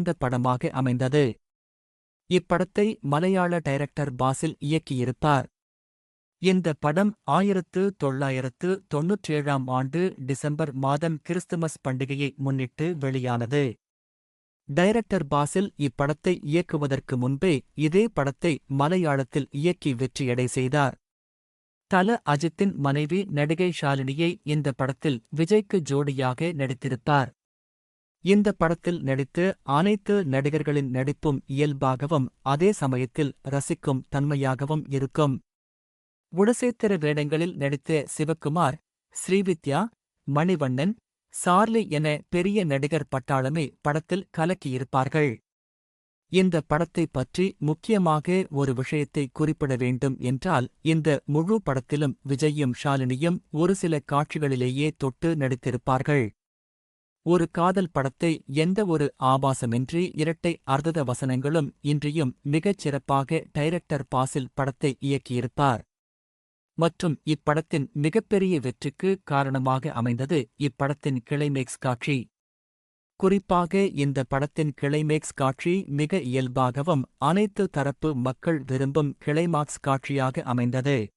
இந்த படமாக அமைந்தது. இப்படத்தை மலையாள டைரக்டர் பாசில் இயக்கியிருப்பார். இந்த படம் 1997ஆம் ஆண்டு டிசம்பர் மாதம் கிறிஸ்துமஸ் பண்டிகையை முன்னிட்டு வெளியானது. டைரக்டர் பாசில் இப்படத்தை இயக்குவதற்கு முன்பே இதே படத்தை மலையாளத்தில் இயக்கி வெற்றியடை செய்தார். தல அஜித்தின் மனைவி நடிகை ஷாலினியை இந்த படத்தில் விஜய்க்கு ஜோடியாக நடித்திருப்பார். இந்த படத்தில் நடித்த அனைத்து நடிகர்களின் நடிப்பும் இயல்பாகவும் அதே சமயத்தில் ரசிக்கும் தன்மையாகவும் இருக்கும். குணசேத்திர வேடங்களில் நடித்த சிவக்குமார், ஸ்ரீவித்யா, மணிவண்ணன், சார்லி என பெரிய நடிகர் பட்டாளமே படத்தில் கலக்கியிருப்பார்கள். இந்த படத்தை பற்றி முக்கியமாக ஒரு விஷயத்தை குறிப்பிட வேண்டும் என்றால் இந்த முழு படத்திலும் விஜய்யும் ஷாலினியும் ஒரு சில காட்சிகளிலேயே தொட்டு நடித்திருப்பார்கள். ஒரு காதல் படத்தை எந்த ஒரு ஆபாசமின்றி இரட்டை அர்த்த வசனங்களும் இன்றியும் மிகச் சிறப்பாக டைரக்டர் பாசில் படத்தை இயக்கியிருப்பார். மற்றும் இப்படத்தின் மிகப்பெரிய வெற்றிக்கு காரணமாக அமைந்தது இப்படத்தின் கிளைமேக்ஸ் காட்சி. குறிப்பாக இந்த படத்தின் கிளைமேக்ஸ் காட்சி மிக இயல்பாகவும் அனைத்து தரப்பு மக்கள் விரும்பும் கிளைமாக்ஸ் காட்சியாக அமைந்தது.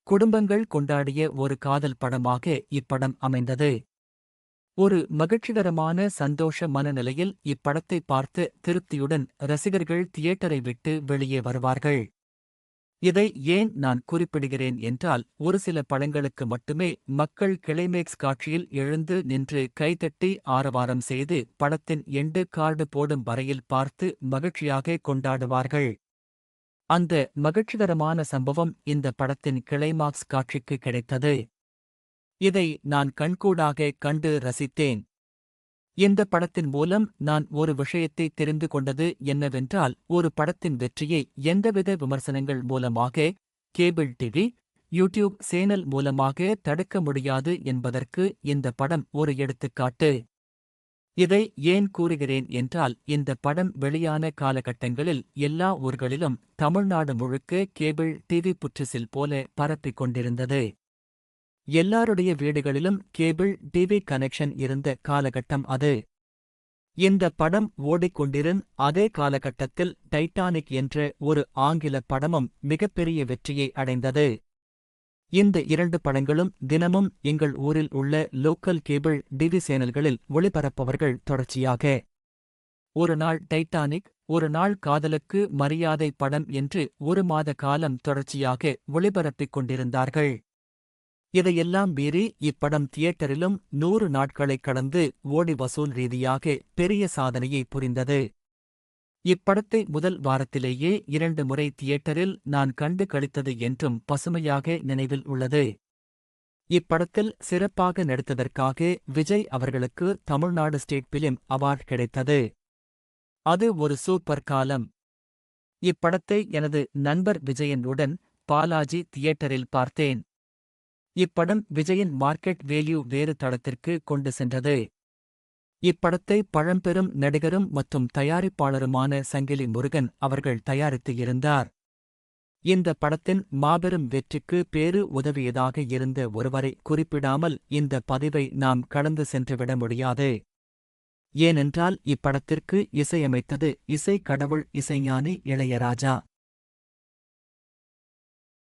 குடும்பங்கள் கொண்டாடிய ஒரு காதல் படமாக இப்படம் அமைந்தது. ஒரு மகிழ்ச்சிகரமான சந்தோஷ மனநிலையில் இப்படத்தை பார்த்து திருப்தியுடன் ரசிகர்கள் தியேட்டரை விட்டு வெளியே வருவார்கள். இதை ஏன் நான் குறிப்பிடுகிறேன் என்றால் ஒரு சில படங்களுக்கு மட்டுமே மக்கள் கிளைமேக்ஸ் காட்சியில் எழுந்து நின்று கைதட்டி ஆரவாரம் செய்து படத்தின் எண்டு கார்டு போடும் வரையில் பார்த்து மகிழ்ச்சியாக கொண்டாடுவார்கள். அந்த மகிழ்ச்சிகரமான சம்பவம் இந்த படத்தின் கிளைமாக்ஸ் காட்சிக்கு கிடைத்தது. இதை நான் கண்கூடாக கண்டு ரசித்தேன். இந்த படத்தின் மூலம் நான் ஒரு விஷயத்தை தெரிந்து கொண்டது என்னவென்றால் ஒரு படத்தின் வெற்றியை எந்தவித விமர்சனங்கள் மூலமாக கேபிள் டிவி, யூடியூப் சேனல் மூலமாக தடுக்க முடியாது என்பதற்கு இந்த படம் ஒரு எடுத்துக்காட்டு. இதை ஏன் கூறுகிறேன் என்றால் இந்த படம் வெளியான காலகட்டங்களில் எல்லா ஊர்களிலும் தமிழ்நாடு முழுக்க கேபிள் டிவி புற்றுசில் போல பரப்பிக் கொண்டிருந்தது. எல்லாருடைய வீடுகளிலும் கேபிள் டிவி கனெக்ஷன் இருந்த காலகட்டம் அது. இந்த படம் ஓடிக்கொண்டிருந்த அதே காலகட்டத்தில் டைட்டானிக் என்ற ஒரு ஆங்கில படமும் மிகப்பெரிய வெற்றியை அடைந்தது. இந்த இரண்டு படங்களும் தினமும் எங்கள் ஊரில் உள்ள லோக்கல் கேபிள் டிவி சேனல்களில் ஒளிபரப்பவர்கள் தொடர்ச்சியாக. ஒரு நாள் டைட்டானிக், ஒரு நாள் காதலுக்கு மரியாதை படம் என்று ஒரு மாத காலம் தொடர்ச்சியாக ஒளிபரப்பிக் கொண்டிருந்தார்கள். இதையெல்லாம் மீறி இப்படம் தியேட்டரிலும் 100 நாட்களைக் கடந்து ஓடி வசூல் ரீதியாக பெரிய சாதனையை புரிந்தது. இப்படத்தை முதல் வாரத்திலேயே 2 முறை தியேட்டரில் நான் கண்டு களித்தது என்றும் பசுமையாக நினைவில் உள்ளது. இப்படத்தில் சிறப்பாக நடித்ததற்காக விஜய் அவர்களுக்கு தமிழ்நாடு ஸ்டேட் பிலிம் அவார்ட் கிடைத்தது. அது ஒரு சூப்பர் காலம். இப்படத்தை எனது நண்பர் விஜயனுடன் பாலாஜி தியேட்டரில் பார்த்தேன். இப்படம் விஜயின் மார்க்கெட் வேல்யூ வேறு தளத்திற்கு கொண்டு சென்றது. இப்படத்தை பழம்பெரும் நடிகரும் மற்றும் தயாரிப்பாளருமான சங்கிலி முருகன் அவர்கள் தயாரித்து இருந்தார். இந்த படத்தின் மாபெரும் வெற்றிக்கு பேரு உதவியதாக இருந்த ஒருவரை குறிப்பிடாமல் இந்த பதிவை நாம் கடந்து சென்றுவிட முடியாது. ஏனென்றால் இப்படத்திற்கு இசையமைத்தது இசை கடவுள் இசைஞானி இளையராஜா.